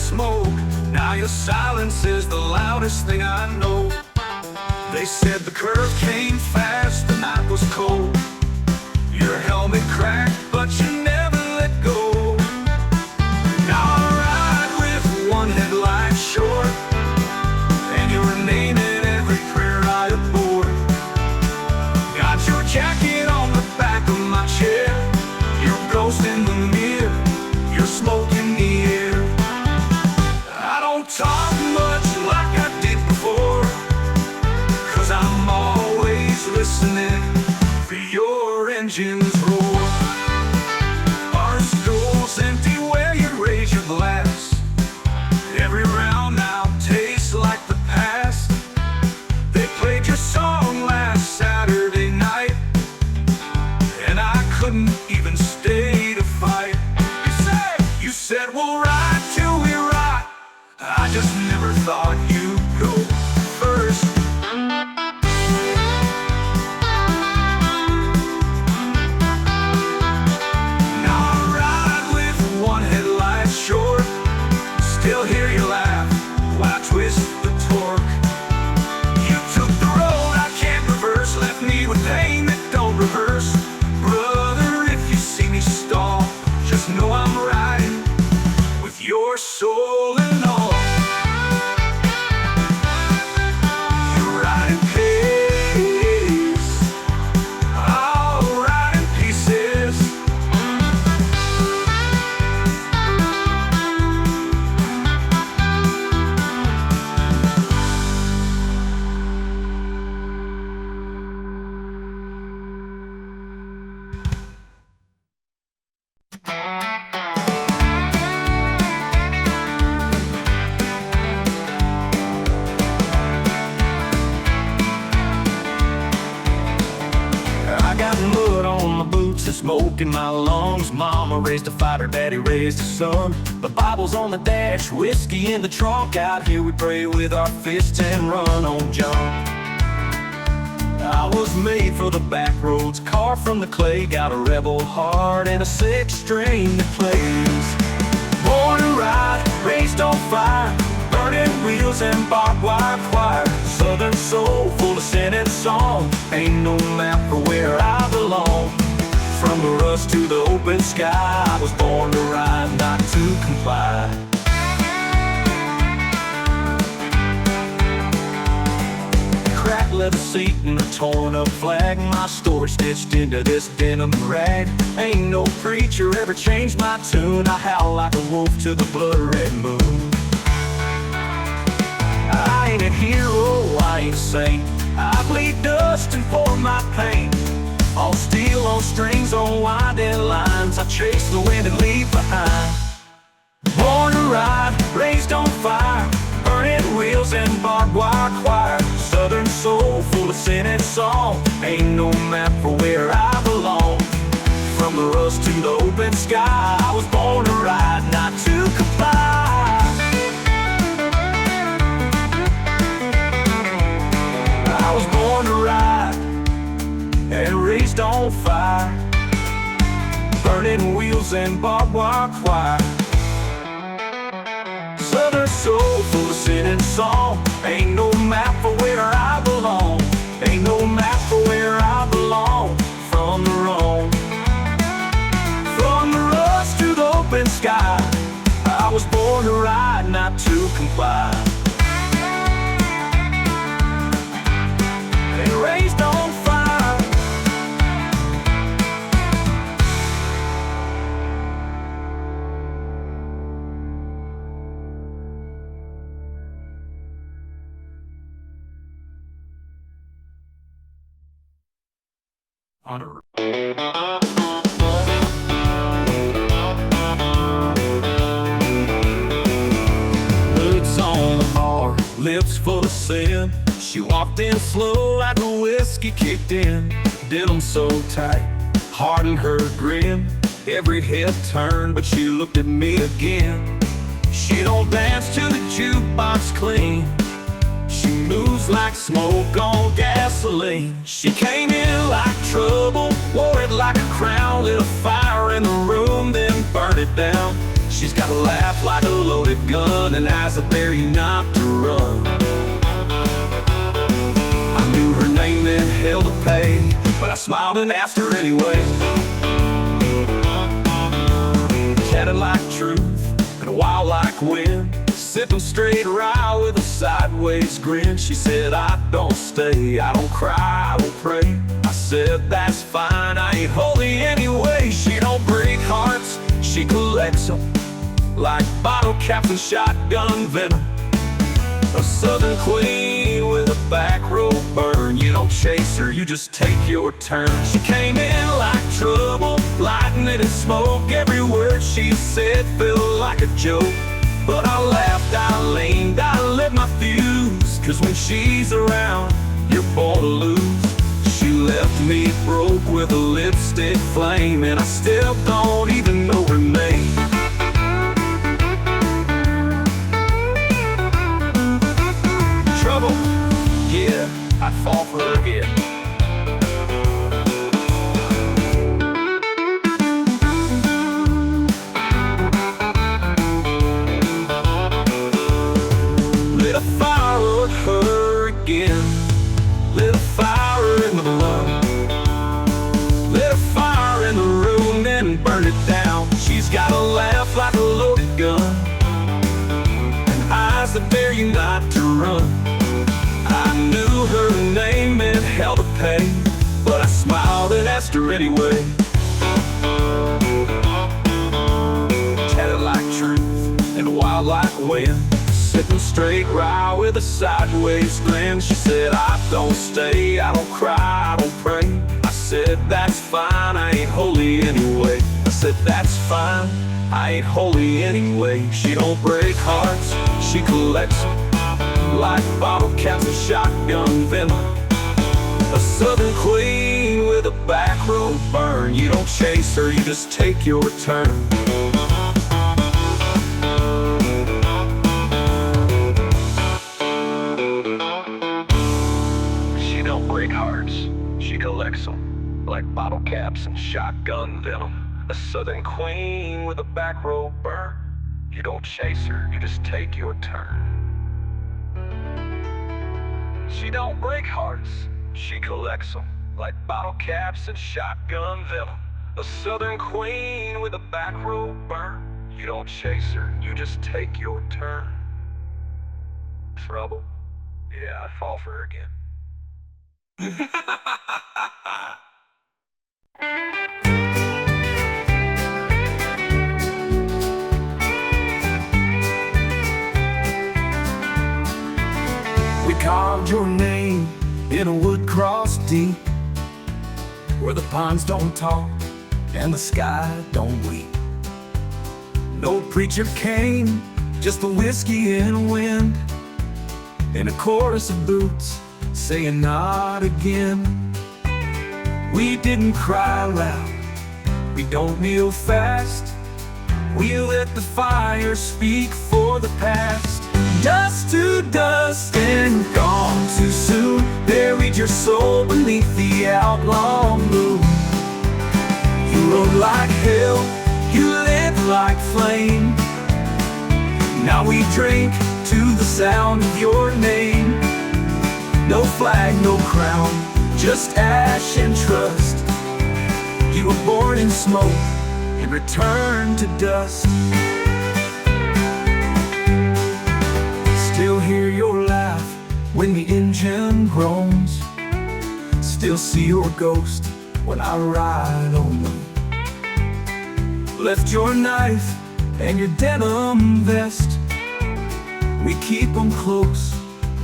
smoke. Now your silence is the loudest thing I know. They said the curve came fast, the night was cold. Your helmet cracked, but you never let go. Now I ride with one headlight short, and your name in every prayer I abhor. Got your jacket on the back of my chair, your ghost in the mirror, your smoke in the air. I don't talk much like I did before, 'cause I'm always listening for your engines roar. Our school's empty where you raise your glass. Every round now tastes like the past. They played your song last Saturday night, and I couldn't even stay to fight. You said we'll ride till we rot. I just never thought you'd go first. Now I ride with one headlight short, still hear you laugh while I twist the torque. You took the road I can't reverse, left me with pain that don't rehearse. Brother, if you see me stall, just know I'm riding with your soul and all. You're riding pace, I'll ride in pieces. I got mud on my boots and smoke in my lungs. Mama raised a fighter, daddy raised a son. The Bible's on the dash, whiskey in the trunk. Out here we pray with our fists and run on junk. I was made for the back roads, carved from the clay. Got a rebel heart and a six string that plays. Born to ride, raised on fire, burning wheels and barbed wire choir. Southern soul full of sin and song, ain't no map for where I belong. From the rust to the open sky, I was born to ride, not to comply. Cracked leather seat and a torn up flag, my story stitched into this denim rag. Ain't no preacher ever changed my tune, I howl like a wolf to the blood-red moon. I ain't a hero, I ain't a saint, I bleed dust and pour my pain. All steel on strings on winding lines, I chase the wind and leave behind. Born to ride, raised on fire, burning wheels and barbed wire choir. Southern soul full of sin and song, ain't no map for where I belong. From the rust to the open sky, I was born to ride, not to comply. I was born to ride and raised on fire, burning wheels and barbed wire choir. Southern soul full of sin and song, ain't no map for where I belong. Ain't no map for where I belong. From the wrong, from the rust to the open sky, I was born to ride, not to comply. And raised on fire. Honor. Boots on the bar, lips full of sin. She walked in slow like the whiskey kicked in. Denim so tight, heart in her grin. Every head turned, but she looked at me again. She don't dance to the jukebox clean. She moves like smoke on gasoline. She came in like trouble, wore it like a crown. Lit a fire in the room, then burned it down. She's got a laugh like a loaded gun, and as a bear you not to run. I knew her name meant hell to pay, but I smiled and asked her anyway. Chatted like truth and wild like wind, sipping straight rye with a sideways grin. She said, I don't stay, I don't cry, I will pray. I said, that's fine, I ain't holy anyway. She don't break hearts, she collects them like bottle caps and shotgun venom. A southern queen with a back row burn. You don't chase her, you just take your turn. She came in like trouble, lightning and smoke. Every word she said felt like a joke, but I laughed, I leaned, I lit my fuse. Cause when she's around, you're born to lose. She left me broke with a lipstick flame, and I still don't even know her name. Trouble, yeah, I'd fall for her again. Lit a fire with her again. Lit a fire in the blood. Lit a fire in the room, then burned it down. She's got a laugh like a loaded gun, and eyes that dare you not to run. I knew her name meant hell to pay, but I smiled and asked her anyway. Chatted like truth and wild like wind, sipping straight rye with a sideways grin. She said, I don't stay, I don't cry, I don't pray. I said, that's fine, I ain't holy anyway. I said, that's fine, I ain't holy anyway. She don't break hearts, she collects them like bottle caps and shotgun venom. A southern queen with a back row burn. You don't chase her, you just take your turn. She don't break hearts, she collects them like bottle caps and shotgun venom. A southern queen with a back row burn. You don't chase her, you just take your turn. She don't break hearts, she collects them like bottle caps and shotgun venom. A southern queen with a back row burn. You don't chase her, you just take your turn. Trouble, yeah, I'd fall for her again. We carved your name in a wood cross deep, where the pines don't talk and the sky don't weep. No preacher came, just the whiskey and wind, and a chorus of boots saying not again. We didn't cry loud, we don't kneel fast. We let the fire speak for the past. Dust to dust and gone too soon. Buried your soul beneath the outlaw moon. You rode like hell, you lived like flame. Now we drink to the sound of your name. No flag, no crown, just ash and trust. You were born in smoke and returned to dust. Still hear your laugh when the engine groans. Still see your ghost when I ride on them. Left your knife and your denim vest. We keep them close,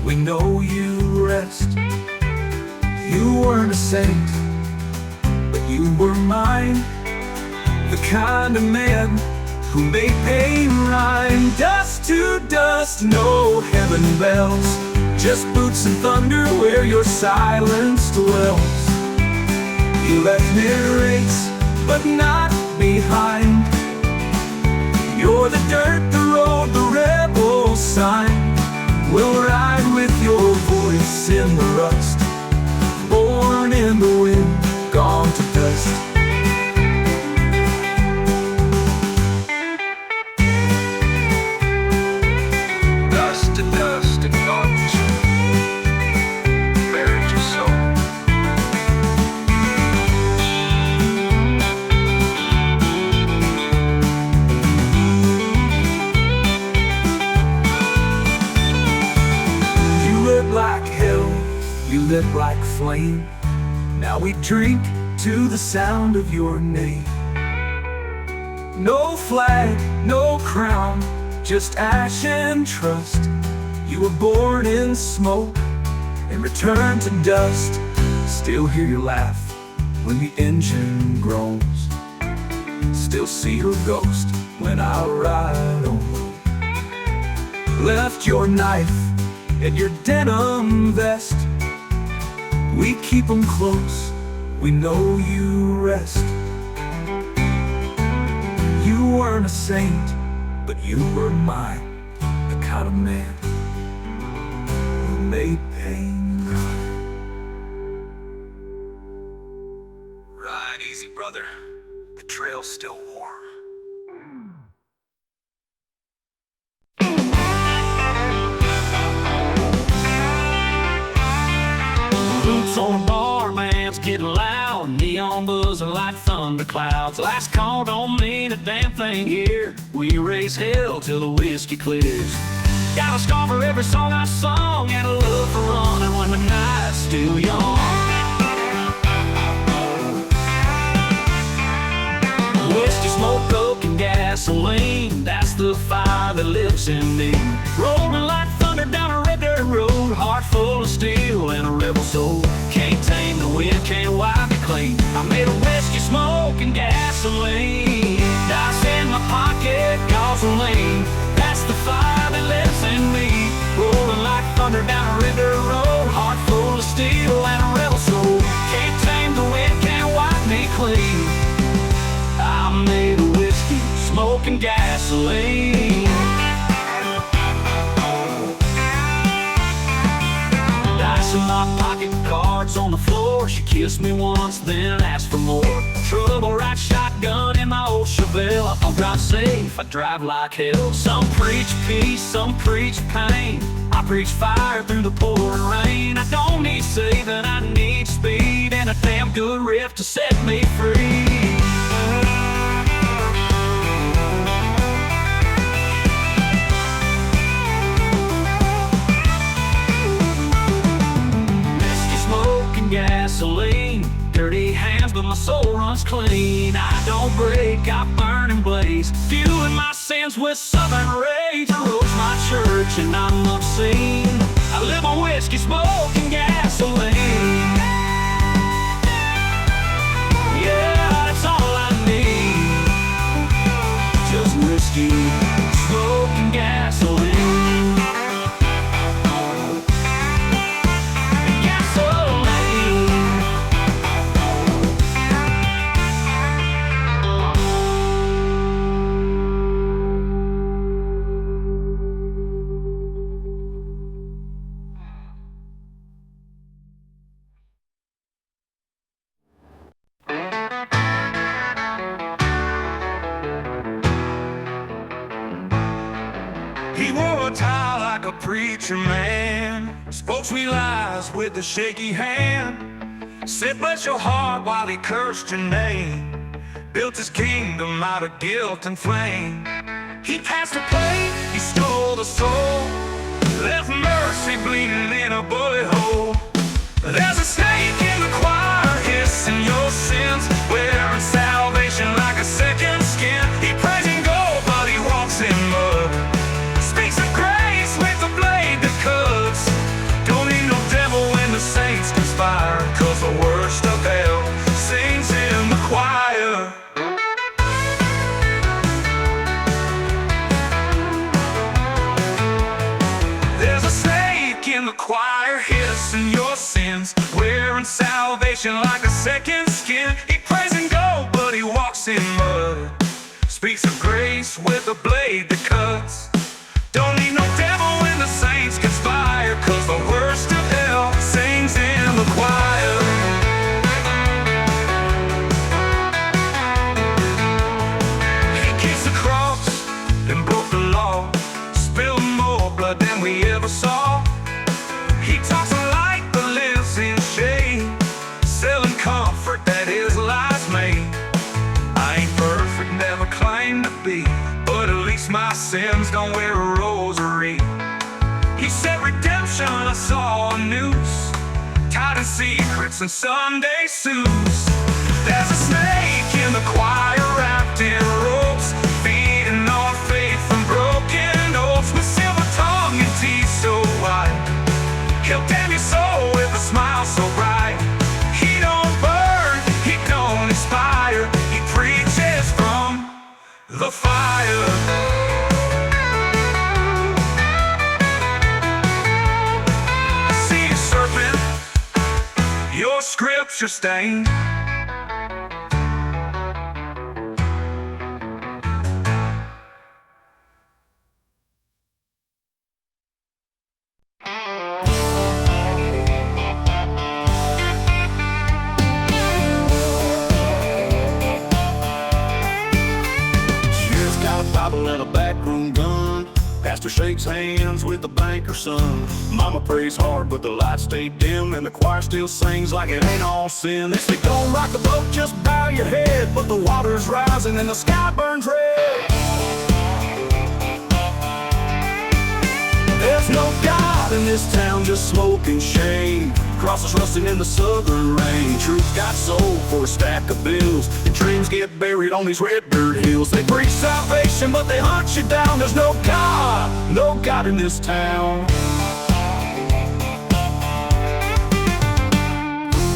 we know you rest. You weren't a saint, but you were mine. The kind of man who made pain rhyme. Dust to dust, no heaven bells, just boots and thunder where your silence dwells. You left me race, but not behind. You're the dirt, the road, the rebel sign. We'll ride with your voice in the rust. Born in the wind, gone to dust. lit like flame. Now we drink to the sound of your name. No flag, no crown, just ash and trust. You were born in smoke and returned to dust. Still hear your laugh when the engine groans. Still see your ghost when I ride on. Left your knife and your denim vest. We keep 'em close, we know you rest. You weren't a saint, but you were mine. The kind of man who made pain cry. Ride easy, brother. The trail's still warm. Boots on a bar, man's getting loud. Neon buzzing like thunder clouds. Last call don't mean a damn thing here. We raise hell till the whiskey clears. Got a scar for every song I sung, and a love for running when the night's still young. Whiskey, smoke, coke, and gasoline, that's the fire that lives in me. Rolling like thunder down a red dirt road, heart full of steel and a rebel soul. Can't tame the wind, can't wipe it clean. I made a whiskey, smoke, and gasoline. Dice in my pocket, gasoline, that's the fire that lives in me. Rolling like thunder down a red dirt road, heart full of steel and a rebel soul. Can't tame the wind, can't wipe me clean. I made a whiskey, smoke, and gasoline. Dice in my pocket, cards on the floor. She kissed me once, then asked for more. Trouble right shotgun in my old Chevelle. I'll drive safe, I drive like hell. Some preach peace, some preach pain. I preach fire through the pouring rain. I don't need saving, I need speed, and a damn good riff to set me free. Gasoline, dirty hands, but my soul runs clean. I don't break, I burn and blaze, fueling my sins with southern rage. I roast my church and I'm obscene. I live on whiskey, smoke, and gasoline. Yeah, that's all I need. Just whiskey, smoke, and gasoline. He wore a tie like a preacher man, spoke sweet lies with a shaky hand, said bless your heart while he cursed your name, built his kingdom out of guilt and flame. He passed the plate, he stole the soul, left mercy bleeding in a bullet hole. There's a snake in the choir hissing your sins, wearing salvation like a second skin. He prays in gold but he walks in mud, speaks of grace with a blade that cuts. Don't need no devil when the saints conspire, cause the worst of hell sings in the choir. There's a snake in the choir hissing your sins, wearing salvation like a second skin. He prays in gold but he walks in mud, speaks of grace with a blade that cuts. Don't need no devil when the saints conspire, cause the worst of hell sings in the choir. He kissed the cross and broke the law, spilled more blood than we ever saw. He talks a light but lives in shade, selling comfort that his lies made. I ain't perfect, never claimed to be, but at least my sins don't wear a rosary. He said redemption, I saw a noose tied shorts and Sunday suits. There's a snake in the choir wrapped in ropes, feeding on faith from broken oaths, with silver tongue and teeth so white. He'll damn your soul with a smile so bright. He don't burn, he don't inspire, he preaches from the fire. Your scripture stained. She's got a Bible and a backroom gun. Pastor shakes hands with the banker's son. Mama prays hard, but the lights stay dim, and the choir still sings like it ain't all sin. They say, don't rock the boat, just bow your head. But the water's rising and the sky burns red. There's no God in this town, just smoke and shame. Crosses rusting in the southern rain. Truth got sold for a stack of bills, and dreams get buried on these red dirt hills. They preach salvation, but they hunt you down. There's no God in this town.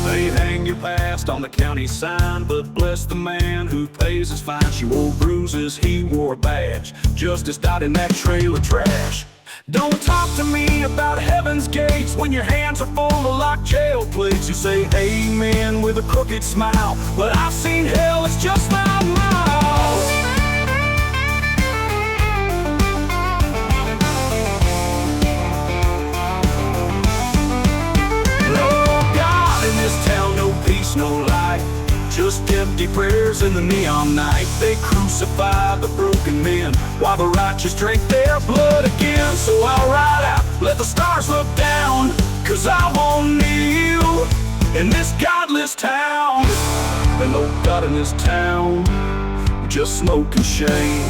They hang your past on the county sign, but bless the man who pays his fine. She wore bruises, he wore a badge. Justice died in that trail of trash. Don't talk to me about heaven's gates when your hands are full of locked jail plates. You say amen with a crooked smile, but I've seen hell, it's just my mouth. No God in this town, no peace, no light, just empty prayers in the neon night. They crucify the broken men while the righteous drink their blood again. So I'll ride out, let the stars look down, 'cause I won't kneel in this godless town. There's no God in this town, just smoke and shame.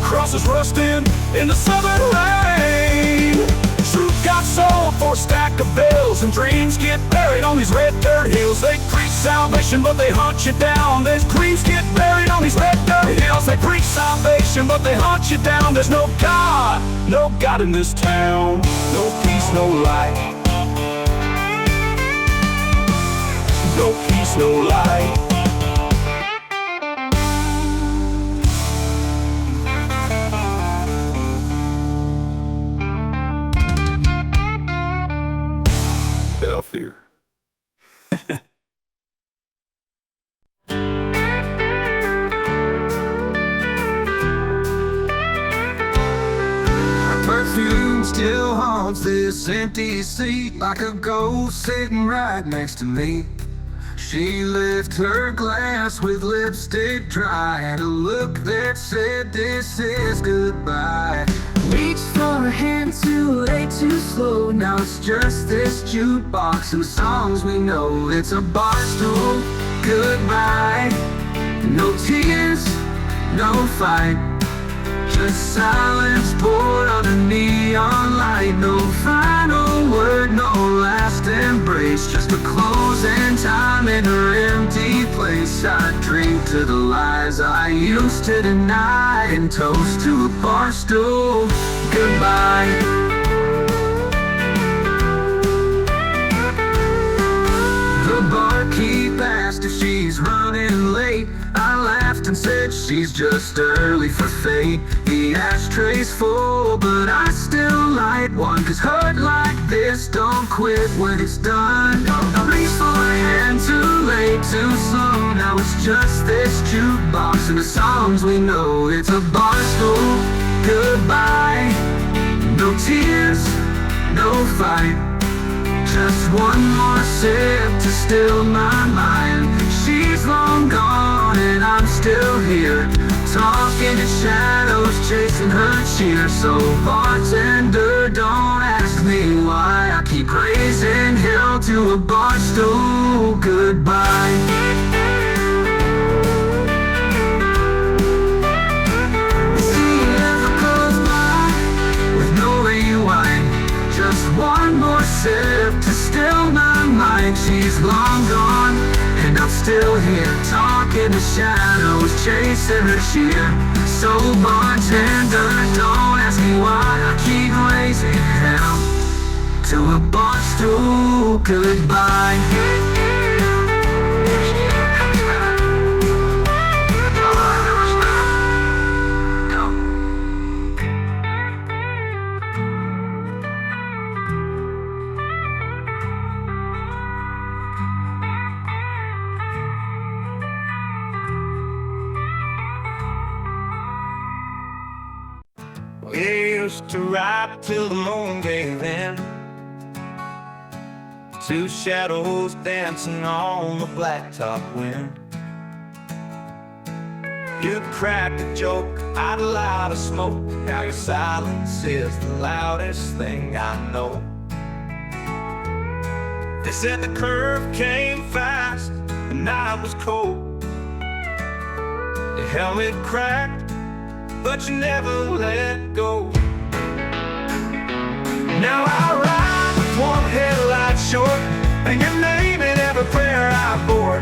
Crosses rusting in the southern rain. Truth got sold for a stack of bills, and dreams get buried on these red dirt hills. They preach salvation, but they hunt you down. These dreams get buried on these red dirt hills. They preach salvation, but they hunt you down. There's no God in this town. No peace, no light. No peace, no light. Fear. Perfume still haunts this empty seat, like a ghost sitting right next to me. She left her glass with lipstick dry, and a look that said this is goodbye. Reached for a hand too late, too slow. Now it's just this jukebox and songs we know. It's a bar stool, goodbye. No tears, no fight, just silence poured on a neon light. No final word, no last embrace, just a closing time in her empty place. I drink to the lies I used to deny, and toast to a bar stool, goodbye. The barkeep asked if she's running late. I laughed and said she's just early for fate. The ashtray's full, but I still light one, 'cause hurt like this don't quit when it's done. I reached for a hand too late, too slow. Now it's just this jukebox and the songs we know. It's a bar stool, goodbye. No tears, no fight, just one more sip to still my mind. She's long gone and I'm still here, talking to shadows, chasing her cheer. So bartender, don't ask me why I keep raising hell to a bar stool, goodbye. Just one more sip to still my mind. She's shadows chasing her cheer. So bartender, don't ask me why I keep raising hell till a bar stool goodbye. We used to ride till the moon gave in, two shadows dancing on the blacktop wind. You'd crack a joke, I'd light a smoke. Now your silence is the loudest thing I know. They said the curve came fast, the night was cold. Your helmet cracked, but you never let go. Now I ride with one headlight short, and your name in every prayer I bore.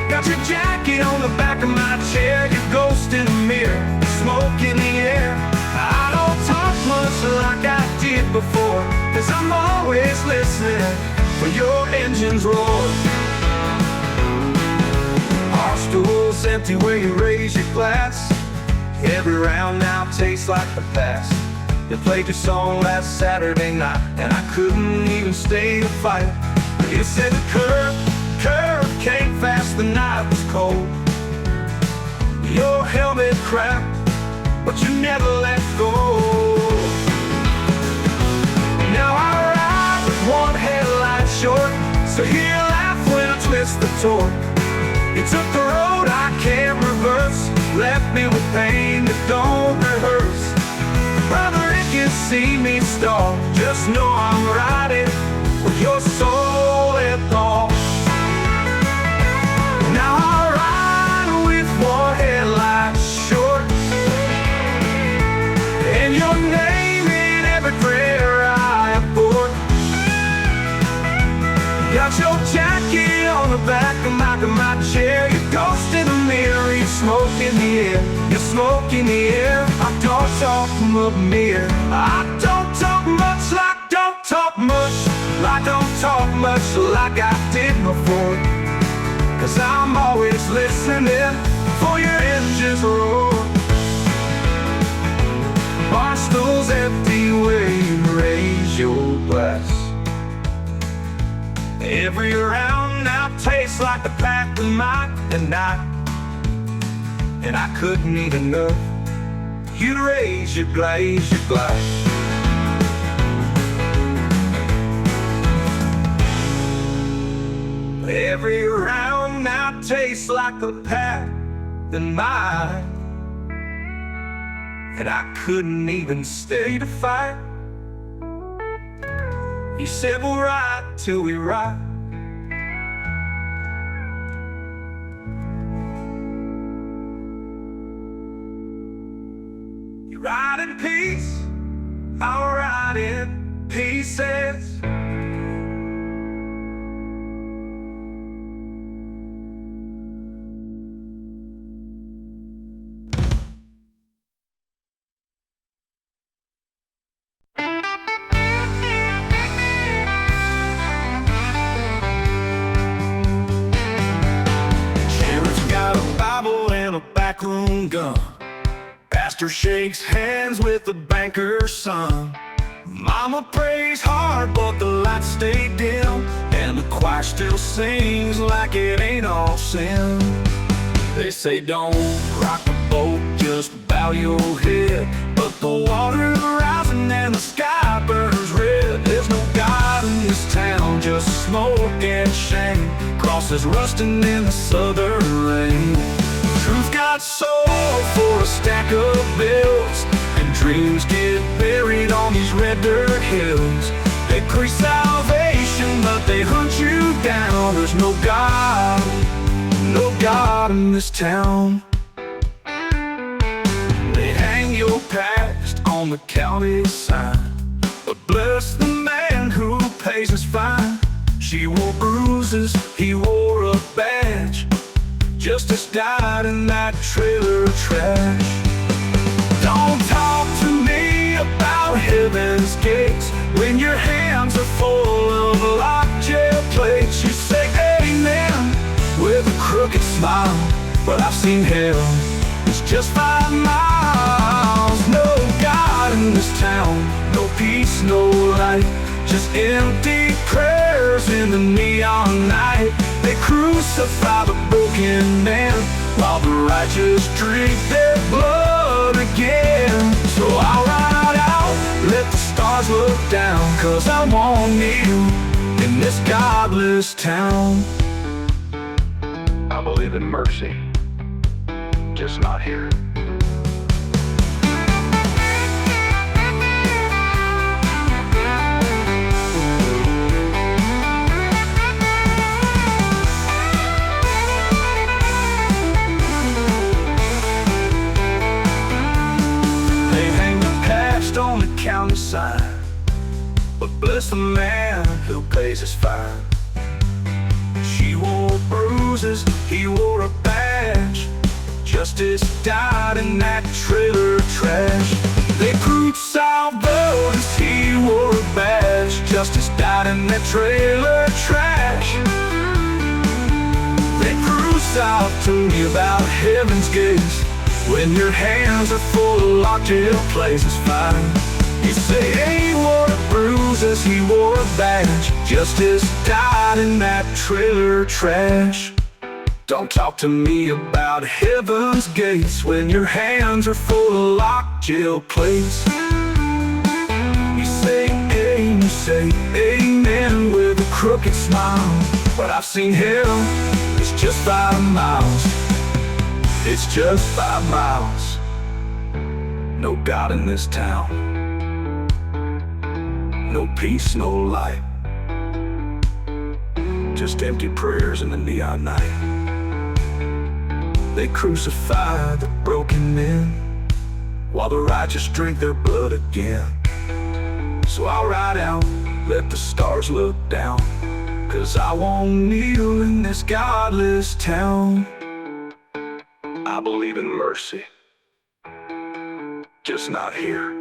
Got your jacket on the back of my chair, your ghost in the mirror, smoke in the air. I don't talk much like I did before, 'cause I'm always listening for your engine's roar. Our stool's empty where you raise your glass. Every round now tastes like the past. You played your song last Saturday night, and I couldn't even stay to fight. You said the curve came fast, the night was cold. Your helmet cracked, but you never let go. Now I ride with one headlight short, so hear you laugh when I twist the torque. You took the road I can't reverse, left me with pain that don't rehearse. Brother, if you see me stall, just know I'm riding with your soul at all. Now I ride with one headlight short, and your name in every prayer I abort. Got your jacket on the back of my chair, your ghost in the mirror, your smoke in the air, your smoke in the air. I don't talk mere. I don't talk much like don't talk much, like don't talk much like I did before. 'Cause I'm always listening for your engines roar. Bar stool's empty where you raise your glass. Every round now tastes like the pack of mine and I couldn't even know you'd raise your glass. Every round now tastes like the pack than mine, and I couldn't even stay to fight. You said we'll ride till we ride. You ride in peace, I'll ride in pieces. Backroom gun. Pastor shakes hands with the banker's son. Mama prays hard, but the lights stay dim, and the choir still sings like it ain't all sin. They say don't rock the boat, just bow your head. But the water's rising and the sky burns red. There's no God in this town, just smoke and shame. Crosses rusting in the southern rain. Truth got sold for a stack of bills, and dreams get buried on these red dirt hills. They preach salvation, but they hunt you down. There's no God in this town. They hang your past on the county sign, but bless the man who pays his fine. She wore bruises, he wore a badge. Justice died in that trailer of trash. Don't talk to me about heaven's gates when your hands are full of locked jail plates. You say amen with a crooked smile, but I've seen hell, it's just 5 miles. No God in this town, no peace, no light, just empty prayers in the neon night. They crucify the broken man while the righteous drink their blood again. So I'll ride out, let the stars look down, 'cause I won't need you in this godless town. I believe in mercy, just not here. On the county sign, but bless the man who pays his fine. She wore bruises, he wore a badge. Justice died in that trailer of trash. They proved salvos, he wore a badge. Justice died in that trailer of trash. They cruise out to me about heaven's gates when your hands are full of locked jail places fine. You say he wore bruises, he wore a badge. Justice died in that trailer of trash. Don't talk to me about heaven's gates when your hands are full of locked jail places. You say amen with a crooked smile, but I've seen hell, it's just 5 miles. It's just 5 miles. No God in this town, no peace, no light, just empty prayers in the neon night. They crucify the broken men while the righteous drink their blood again. So I'll ride out, let the stars look down, 'cause I won't kneel in this godless town. I believe in mercy, just not here.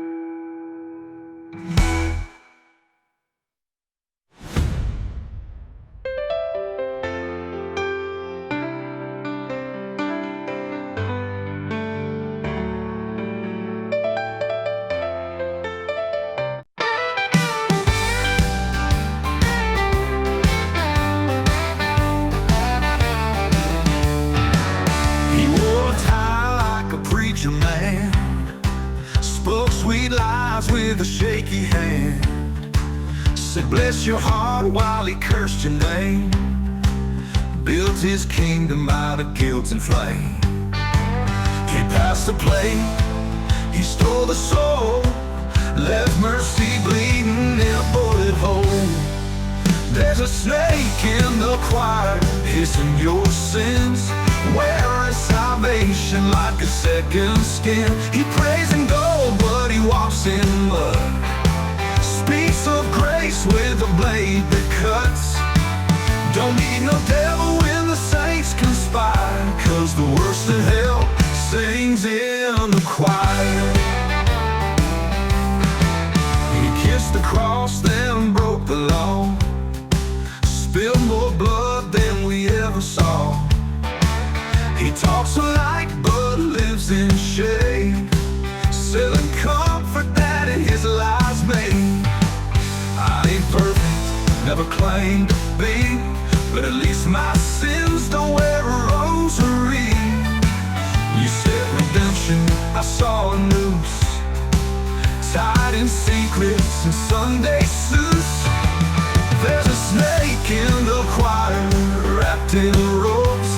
Man spoke sweet lies with a shaky hand, said bless your heart while he cursed your name, built his kingdom out of guilt and flame. He passed the plate, he stole the soul, left mercy bleeding in a bullet hole. There's a snake in the choir, hissing your sins, wearing salvation like a second skin. He prays in gold, but he walks in mud, speaks of grace with a blade that cuts. Don't need no devil when the saints conspire, 'cause the worst of hell sings in the choir. He kissed the cross, then broke the law, spilled more blood than we ever saw. He talks alike but lives in shame, selling comfort that in his lies made. I ain't perfect, never claimed to be, but at least my sins don't wear a rosary. You said redemption, I saw a noose, tied in secrets and Sunday suits. There's a snake in the choir, wrapped in ropes,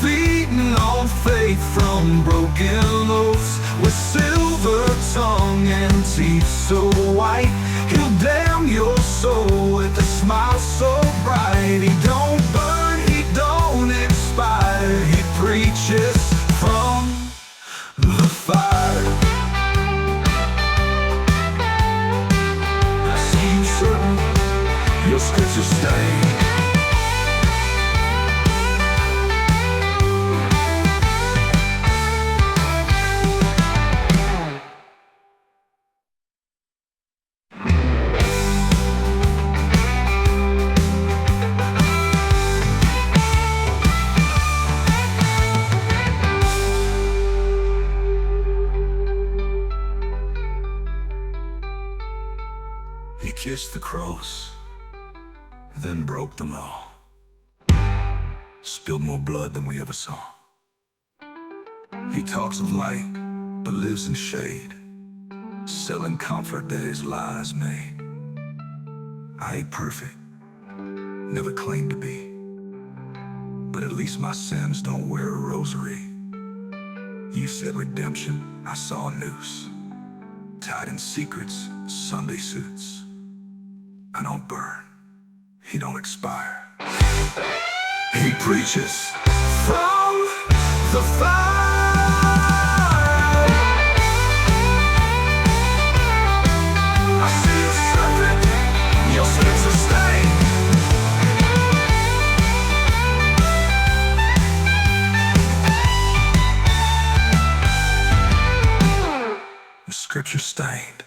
feeding on faith from broken oaths, with silver tongue and teeth so white, he'll damn your soul with a smile so bright. He don't burn, he don't expire, he preaches from the fire. I seem certain your scriptures stay. kissed the cross, then broke the law. Spilled more blood than we ever saw. He talks of light, but lives in shade, selling comfort that his lies made. I ain't perfect, never claimed to be, but at least my sins don't wear a rosary. You said redemption, I saw a noose, tied in secrets, Sunday suits. I don't burn, he don't expire. He preaches from the fire. I see a serpent, your sins are stained. The scripture stained.